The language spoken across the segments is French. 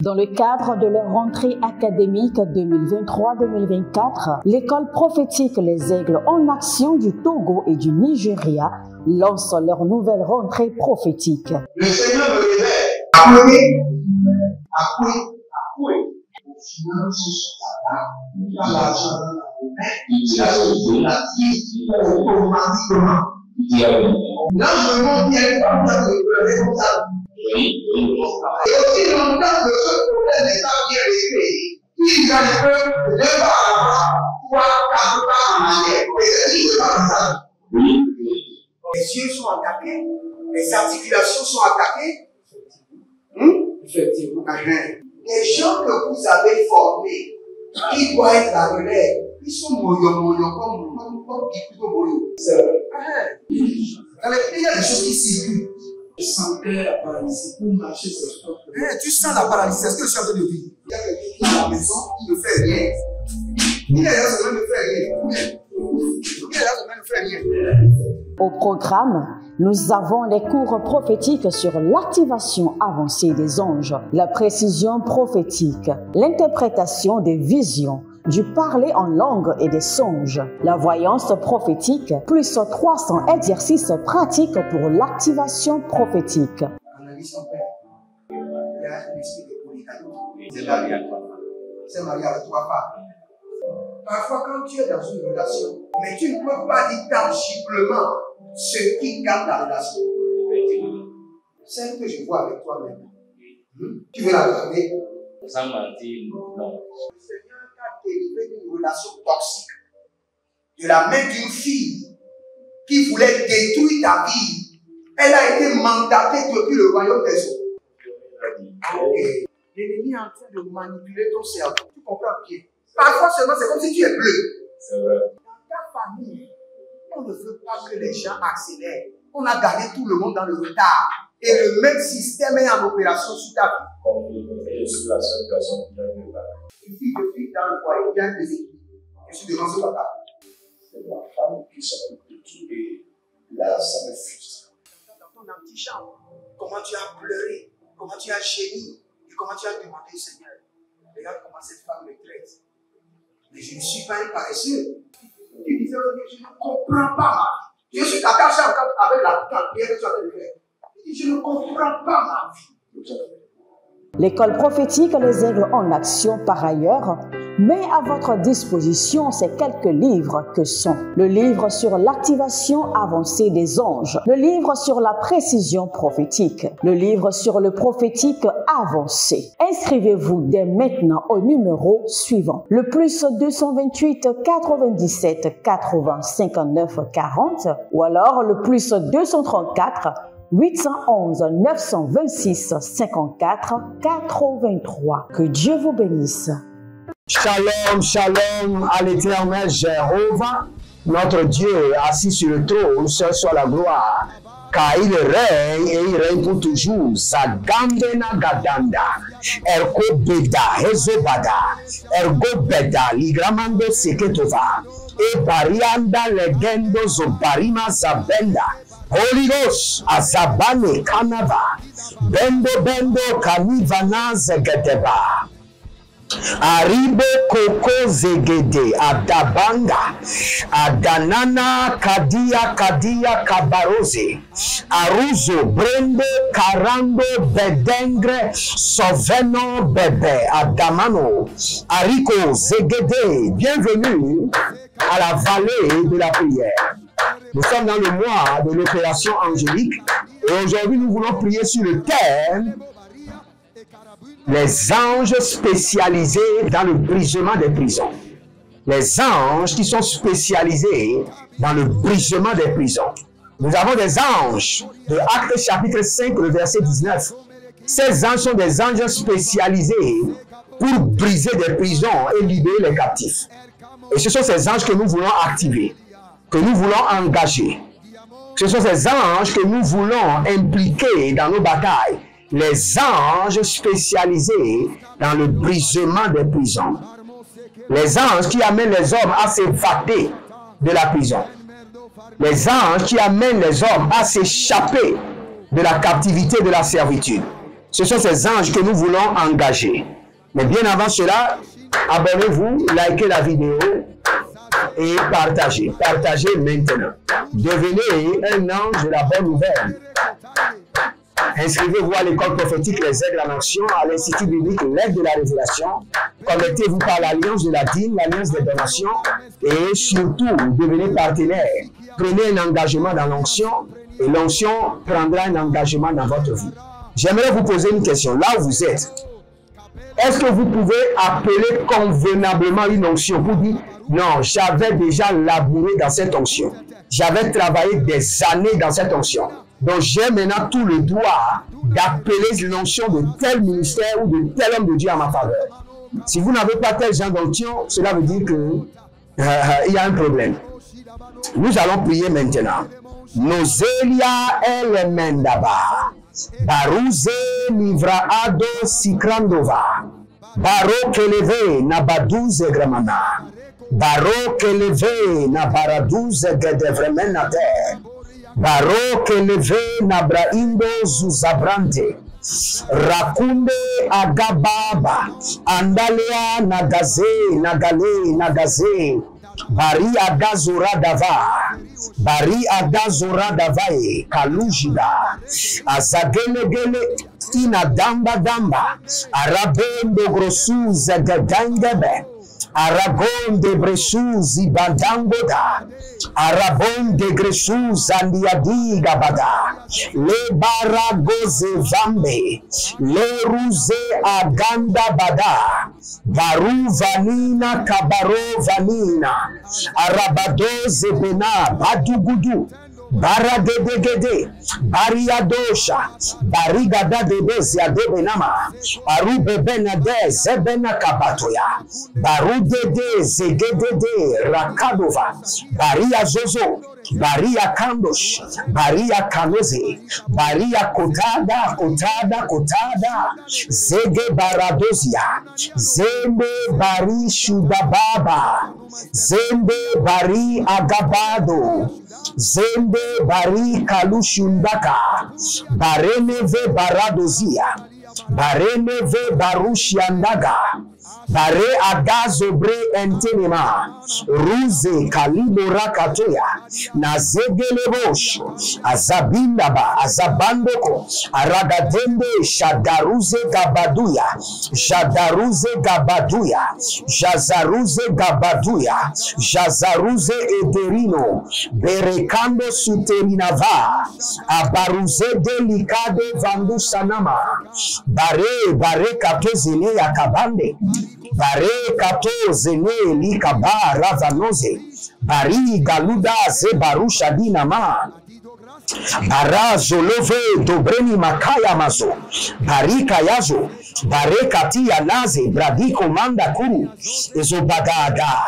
Dans le cadre de leur rentrée académique 2023-2024, l'école prophétique Les Aigles en Action du Togo et du Nigeria lance leur nouvelle rentrée prophétique. Le Seigneur me révèle. Appuyez. Au final, il y a l'argent dans la main, il y a la vie automatiquement. Là, je me montre bien comme ça, je comme ça. Et aussi longtemps que ce problème n'est pas bien réglé, il y a un peu de pas à l'avant, 3, 4 pas en arrière. Et c'est pas ça. Les yeux sont attaqués, les articulations sont attaquées. Effectivement. Les gens que vous avez formés, qui doivent être la relève, ils sont moyo comme plutôt moyo. C'est vrai. Dans les pays, il y a des choses qui circulent. Je sentais la paralysie pour marcher sur le corps. Tu sens la paralysie, c'est ce que je suis en train de dire. Il y a quelqu'un qui est à la maison, qui ne fait rien. Il est là, ça ne fait rien. Il est là, ça ne fait rien. Au programme, nous avons les cours prophétiques sur l'activation avancée des anges, la précision prophétique, l'interprétation des visions, du parler en langue et des songes, la voyance prophétique, plus 300 exercices pratiques pour l'activation prophétique. Analyse son père. Il y a un esprit de polygamie. C'est marié à 3 femmes. C'est marié à 3 femmes. Parfois, quand tu es dans une relation, mais tu ne peux pas dire tangiblement ce qui garde la relation. Celle que je vois avec toi maintenant. Tu veux la regarder? Sans mentir, non. Le Seigneur t'a délivré d'une relation toxique. De la main d'une fille qui voulait détruire ta vie. Elle a été mandatée depuis le royaume des eaux. Okay. L'ennemi est en train de manipuler ton cerveau. Tu comprends bien? Parfois seulement, c'est comme si tu es bleu. C'est vrai. Dans ta famille, on ne veut pas que les gens accélèrent. On a gardé tout le monde dans le retard. Et le même système est en opération sur ta vie. Je suis la seule personne qui a vu ça. Une fille de fille dans le foyer, il y a des équipes. Je suis devant ce papa. C'est ma femme qui s'occupe de tout et là, ça me frustre. Dans ton antichambre, comment tu as pleuré, comment tu as gémi et comment tu as demandé au Seigneur. Regarde comment cette femme me traite. Mais je ne suis pas un paresseux. Tu disais, je ne comprends pas ma vie. Je suis attaché avec la pierre que tu as fait de faire. Je ne comprends pas ma vie. L'école prophétique Les Aigles en Action, par ailleurs, met à votre disposition ces quelques livres que sont le livre sur l'activation avancée des anges, le livre sur la précision prophétique, le livre sur le prophétique avancé. Inscrivez-vous dès maintenant au numéro suivant, le plus 228 97 80 59 40 ou alors le plus 234 811 926 54 83. Que Dieu vous bénisse. Shalom, shalom à l'éternel Jéhovah, notre Dieu assis sur le trône, seul soit la gloire. Car il règne et il règne pour toujours. Sagambena gadanda, erko beda, hezobada, ergo beda, ligramando seketova, e barianda legendo zobarima zabenda. Holy Ghost, Azabane Kanava, Bendo Kanivana Zegedeba, Aribo Koko Zegede, Adabanga, Adanana Kadia Kabaroze, Aruzo, Brendo, Karando, Bedengre, Soveno Bebe, Adamano, Ariko Zegede, bienvenue à la vallée de la prière. Nous sommes dans le mois de l'opération angélique et aujourd'hui nous voulons prier sur le thème les anges spécialisés dans le brisement des prisons. Les anges qui sont spécialisés dans le brisement des prisons. Nous avons des anges de Actes chapitre 5, le verset 19. Ces anges sont des anges spécialisés pour briser des prisons et libérer les captifs. Et ce sont ces anges que nous voulons activer, que nous voulons engager. Ce sont ces anges que nous voulons impliquer dans nos batailles. Les anges spécialisés dans le brisement des prisons. Les anges qui amènent les hommes à s'évader de la prison. Les anges qui amènent les hommes à s'échapper de la captivité, de la servitude. Ce sont ces anges que nous voulons engager. Mais bien avant cela, abonnez-vous, likez la vidéo et partagez. Partagez maintenant. Devenez un ange de la bonne nouvelle. Inscrivez-vous à l'école prophétique Les Aigles en Action, à l'Institut biblique L'Aigle de la Révélation. Connectez-vous par l'Alliance de la dîme, l'Alliance des donations. Et surtout, devenez partenaire. Prenez un engagement dans l'onction et l'onction prendra un engagement dans votre vie. J'aimerais vous poser une question. Là où vous êtes, est-ce que vous pouvez appeler convenablement une onction pour dire non, j'avais déjà labouré dans cette onction. J'avais travaillé des années dans cette onction. Donc j'ai maintenant tout le droit d'appeler l'onction de tel ministère ou de tel homme de Dieu à ma faveur. Si vous n'avez pas tel genre d'onction, cela veut dire que il y a un problème. Nous allons prier maintenant. Nozelia elemendaba. Baruze livra ado sikrandova. Baro keleve na baduze gramana. Baro keleve na baraduze gedevremenate. Baro keleve na braindo zuzabrante. Rakunde agababa. Andalea nagaze nagaze. Bari agazora dava. Bari agazora davae. Kalujida. Azagelegele. Ina damba. Arabendo grosuz gadangebe. Aragon de Bresuz y Bandangoda, Arabon de Gresuz Andiadiga Bada, Le Baragoze Vambe, Le Ruze Aganda Bada, Baru Vanina Kabaro Vanina, Arabadoze Bena Badugudu, Baradegede, Bariadosha, Barigada de Bezia de Benama, Arube Benade, Zebena Kabatoya, Barudede, Zegedede, Rakadova, Baria Zozo, Baria Kandosh, Baria Kanoze, Baria Kotada, Zege Baradozia, Zembe Bari Shudababa, Zembe Bari Agabado, Zembe Bari Kalushundaka, Bareneve Baradozia, Bareneve Barushiandaga, Bare Agazobre Entenema, Ruze Kalibora Katoya, Nazegelebosh, Azabindaba, Azabandoko, Aragadende, Shadaruze Gabaduya, Jadaruze Gabaduya, Jazaruze Gabaduya, Jazaruze Ederino, Berekando Suterinava, Abaruze Delicado Vandusanama, Bare Katozine Yakabande, Bare katoze ne likaba ravanoze. Bari galuda ze barusha dinama. Bara zolove dobreni makaya mazo. Bari kayazo. Bare katia naze bradiko manda kuru. Ezo bagaga.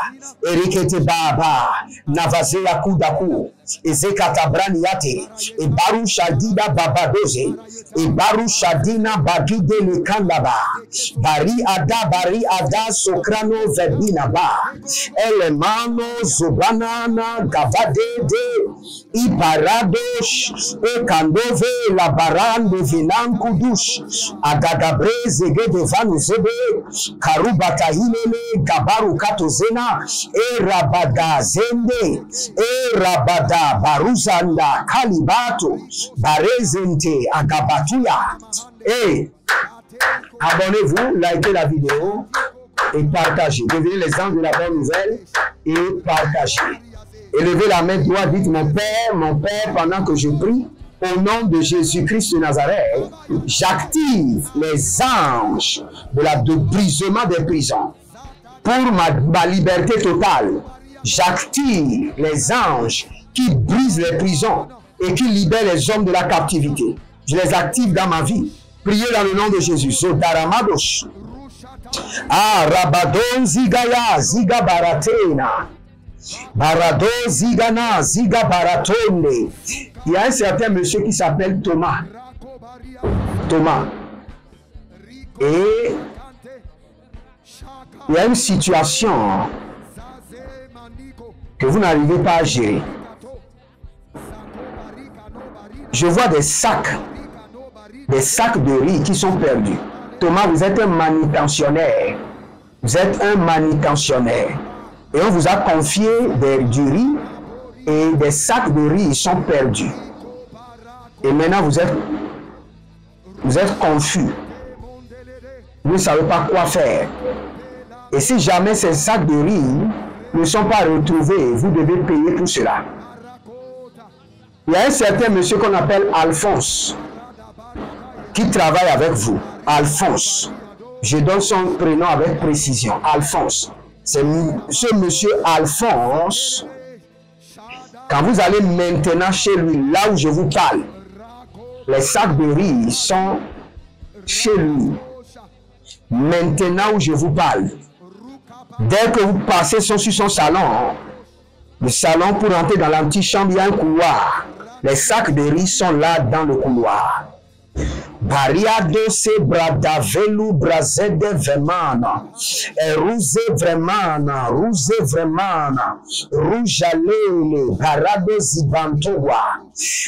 Erikete baba. Navazea kudaku. Ezekata brani yate. E baru shadida babadoze. E baru shadina bagide lekandaba. Bari ada sokrano verbina ba. Elemano zobanana gavadede. Ibaradosh. E kandove la barande vinankudush. Agagabreze gede vanuzebe. Karubata hilele gabaru katozena. E rabada zende. E rabada Baruzanda Kalibato Barezente Agabatuya. Et abonnez-vous, likez la vidéo et partagez. Devenez les anges de la bonne nouvelle et partagez. Élevez la main droite, dites mon Père, pendant que je prie, au nom de Jésus-Christ de Nazareth, j'active les anges de brisement des prisons pour ma liberté totale. J'active les anges qui brisent les prisons et qui libèrent les hommes de la captivité. Je les active dans ma vie. Priez dans le nom de Jésus. Sodaramadosh. Ah, Rabadon Zigaya, Ziga Baratena. Barado Zigana, Ziga Baratonde. Il y a un certain monsieur qui s'appelle Thomas. Et il y a une situation que vous n'arrivez pas à gérer. Je vois des sacs des sacs de riz qui sont perdus. Thomas, vous êtes un manutentionnaire. Vous êtes un manutentionnaire. Et on vous a confié du riz et des sacs de riz sont perdus. Et maintenant, vous êtes confus. Vous ne savez pas quoi faire. Et si jamais ces sacs de riz ne sont pas retrouvés, vous devez payer pour cela. Il y a un certain monsieur qu'on appelle Alphonse qui travaille avec vous. Alphonse. Je donne son prénom avec précision. Alphonse. C'est ce monsieur Alphonse. Quand vous allez maintenant chez lui, là où je vous parle, les sacs de riz sont chez lui. Maintenant où je vous parle, dès que vous passez sur son salon, le salon pour entrer dans l'antichambre, il y a un couloir. Les sacs de riz sont là dans le couloir. Bariado se bradavelu brazede vemana, rouze vremana, roujalele, barado zibantoa.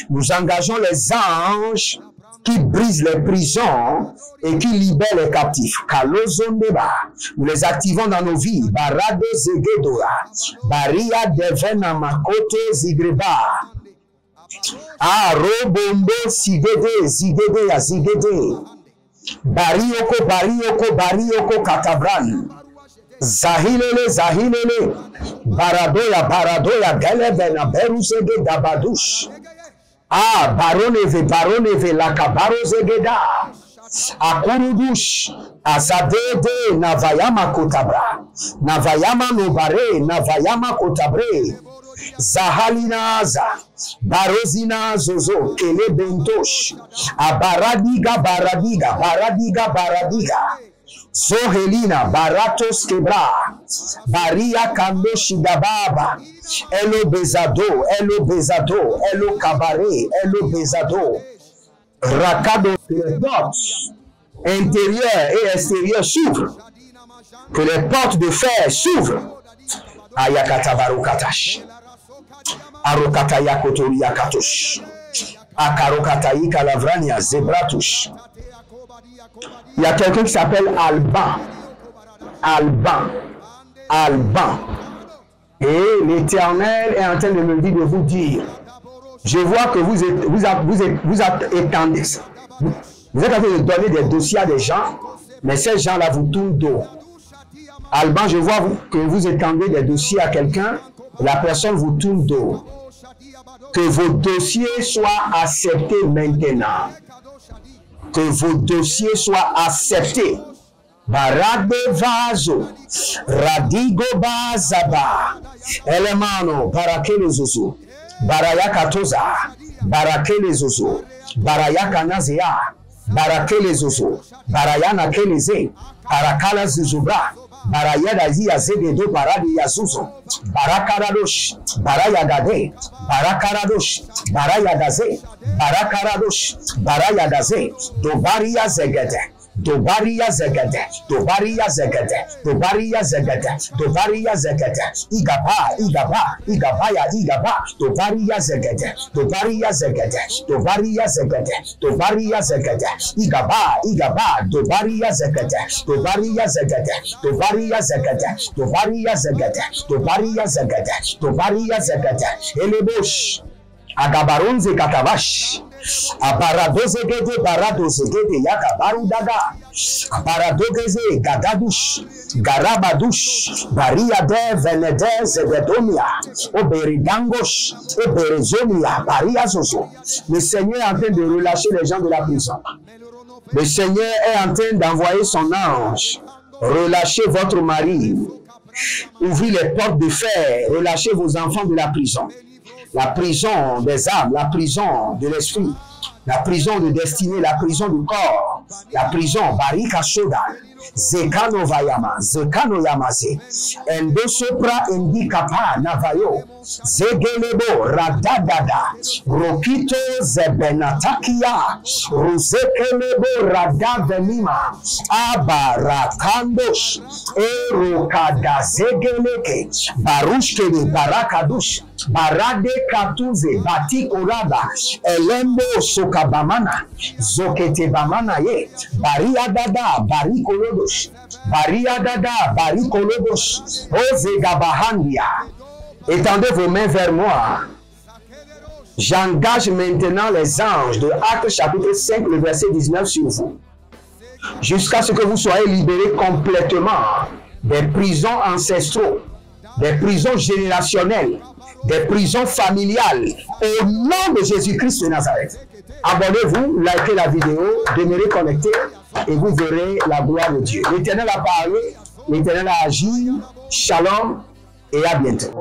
Nous engageons les anges qui brisent les prisons et qui libèrent les captifs. Kalozondeba, nous les activons dans nos vies. Barado zegedoa, baria devena makoto zigreba. Ah, robombo sigede, zigede ya zigede. Barioko katabran. Zahilele. Baradoya, galebena, berusege dabadush. Ah, baroneve, lakabaro zegeda. Akurudush, azadede, navayama kotabra. Navayama nobare, navayama kotabre. Zahalinaza, Barozina zozo, Kele bentosh, Abaradiga, Baradiga, Zohelina, Baratos kebra, Baria kando shigababa, Elo bezado, Elo kabare, Elo bezado, Rakado, que les portes intérieures et extérieures s'ouvrent, que les portes de fer s'ouvrent, Ayakata barukatash. Arokataya kotoria katosh. Akarokatayi kalavrania zebratush. Il y a quelqu'un qui s'appelle Alban. Et l'Éternel est en train de me dire de vous dire, je vois que vous êtes en train de donner des dossiers à des gens, mais ces gens-là vous tournent dos. Alban, je vois que vous étendez des dossiers à quelqu'un, la personne vous tourne dos. Que vos dossiers soient acceptés maintenant. Que vos dossiers soient acceptés. Barade vazo, radigo bazaba, elemano, barakele zozo, barayaka toza, barakele zozo, barayaka nazea, barakele zozo, barayana keleze, barakala zuzubra. Barayada zia zegedo baradi yazuzo, barakaradosh, barayagade, barakaradosh, barayagaze, barakaradosh, barayagaze, dobaria zegede. Dobaria zegede, igaba, dobaria zegede, igaba, dobaria zegede, elebosh, agabaronze katabash. Abaradozegede baradozegede yakabarudaga. Abaradogeze gadadush, garabadush, bariade venede zegedomia, oberidangosh, oberezomia, bariazozo. Le Seigneur est en train de relâcher les gens de la prison. Le Seigneur est en train d'envoyer son ange. Relâchez votre mari. Ouvrez les portes de fer. Relâchez vos enfants de la prison. La prison des âmes, la prison de l'esprit, la prison de destinée, la prison du corps, la prison Barika Soda, Zekano Vayama, Zekano Yamase, Endo Sopra Indicapa Navayo, Zegelebo Radadada, Rokito Zebenatakia, Ruzekelebo Radavenima, Abarakandosh, Erokada Zegeleke, Barushkele Barakadush, Barade Katuze, Bati Orada, Elembo Sokabamana, Zokete Bamana Ye, Bariadada, Barikolodos, Bariadada, Barikolodos, Ozegabahandia. Étendez vos mains vers moi. J'engage maintenant les anges de Actes chapitre 5, le verset 19 sur vous. Jusqu'à ce que vous soyez libérés complètement des prisons ancestraux, des prisons générationnelles, des prisons familiales, au nom de Jésus-Christ de Nazareth. Abonnez-vous, likez la vidéo, demeurez connectés et vous verrez la gloire de Dieu. L'Éternel a parlé, l'Éternel a agi. Shalom et à bientôt.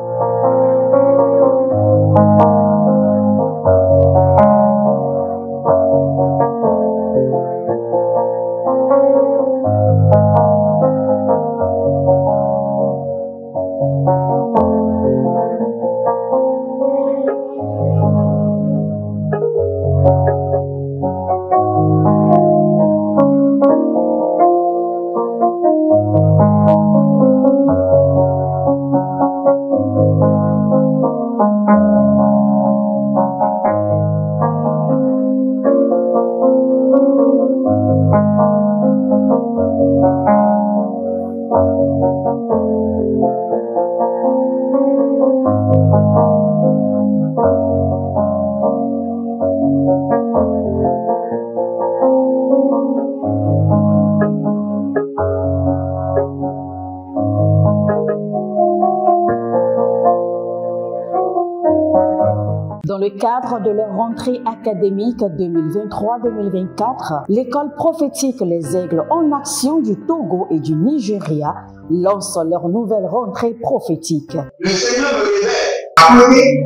Dans le cadre de leur rentrée académique 2023-2024, l'école prophétique Les Aigles en Action du Togo et du Nigeria lance leur nouvelle rentrée prophétique. Le Seigneur me révèle. Appelez.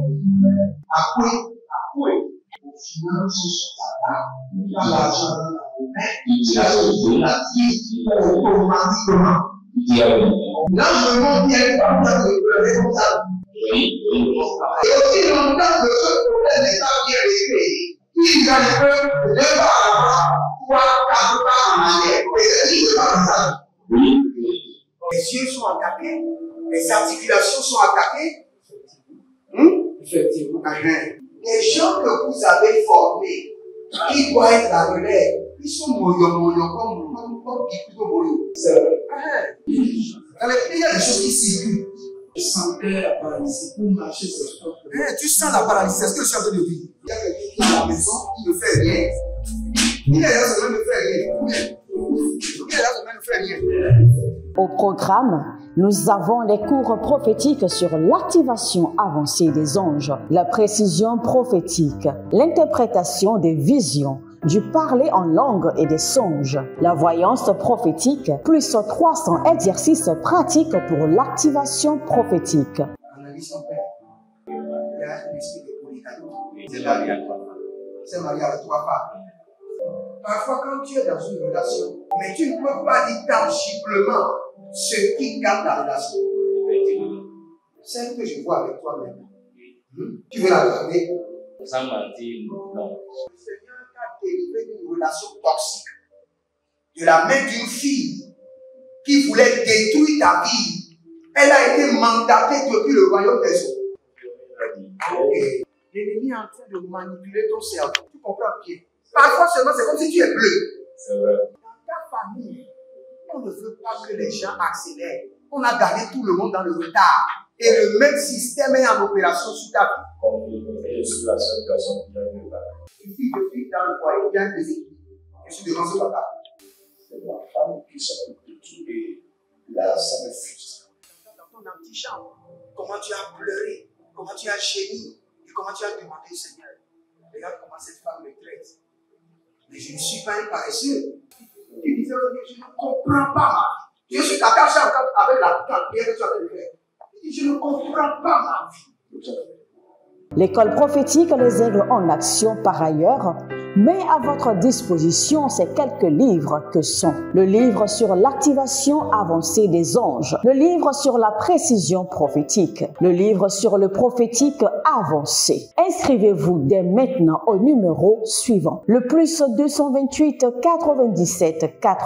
Au final, ce sera là. L'argent dans la main. Automatiquement. Là, je me montre bien comme ça, comme ça. Et aussi longtemps que ce problème n'est pas bien réglé, il y a un peu de pas à l'avant, 3, 4 pas en arrière. Et c'est pas ça. Les yeux sont attaqués, les articulations sont attaquées. Effectivement. Les gens que vous avez formés, qui doivent être la relève, ils sont moyo comme plutôt moyo. C'est vrai. Dans les pays, il y a des choses qui circulent. Je sentais la paralysie pour marcher sur ce corps. Tu sens la paralysie, c'est ce que je suis en train de dire. Il y a quelqu'un qui est à la maison, qui ne fait rien. Il est là, ça ne fait rien. Il est là, ça ne fait rien. Au programme, nous avons les cours prophétiques sur l'activation avancée des anges, la précision prophétique, l'interprétation des visions, du parler en langue et des songes, la voyance prophétique, plus 300 exercices pratiques pour l'activation prophétique. Analyse son père. Il y a un esprit de polygamie. C'est marié à 3 femmes. C'est marié à 3 femmes. Parfois, quand tu es dans une relation, mais tu ne peux pas dire tangiblement ce qui garde la relation. Celle que je vois avec toi maintenant. Tu veux la garder? Sans mentir, non. Le Seigneur t'a délivré d'une relation toxique. De la main d'une fille qui voulait détruire ta vie. Elle a été mandatée depuis le royaume des eaux. Okay. L'ennemi est en train de manipuler ton cerveau. Tu comprends bien? Parfois seulement, c'est comme si tu es bleu. C'est vrai. Dans ta famille, on ne veut pas que les gens accélèrent. On a gardé tout le monde dans le retard. Et le même système est en opération sur ta vie. Je suis la seule personne qui a vu ça. Une fille de fille dans le foyer, il y a des équipes. Je suis devant ce papa. C'est ma femme qui s'occupe de tout et là, ça me frustre. Dans ton antichambre, comment tu as pleuré, comment tu as gémi et comment tu as demandé au Seigneur. Regarde comment cette femme me traite. Mais je ne suis pas un paresseux. Tu disais, je ne comprends pas ma vie. Je suis caché avec la prière que tu as fait faire. Je ne comprends pas ma vie. L'école prophétique Les Aigles en Action, par ailleurs, Mais à votre disposition, ces quelques livres que sont le livre sur l'activation avancée des anges, le livre sur la précision prophétique, le livre sur le prophétique avancé. Inscrivez-vous dès maintenant au numéro suivant, le +228 97 4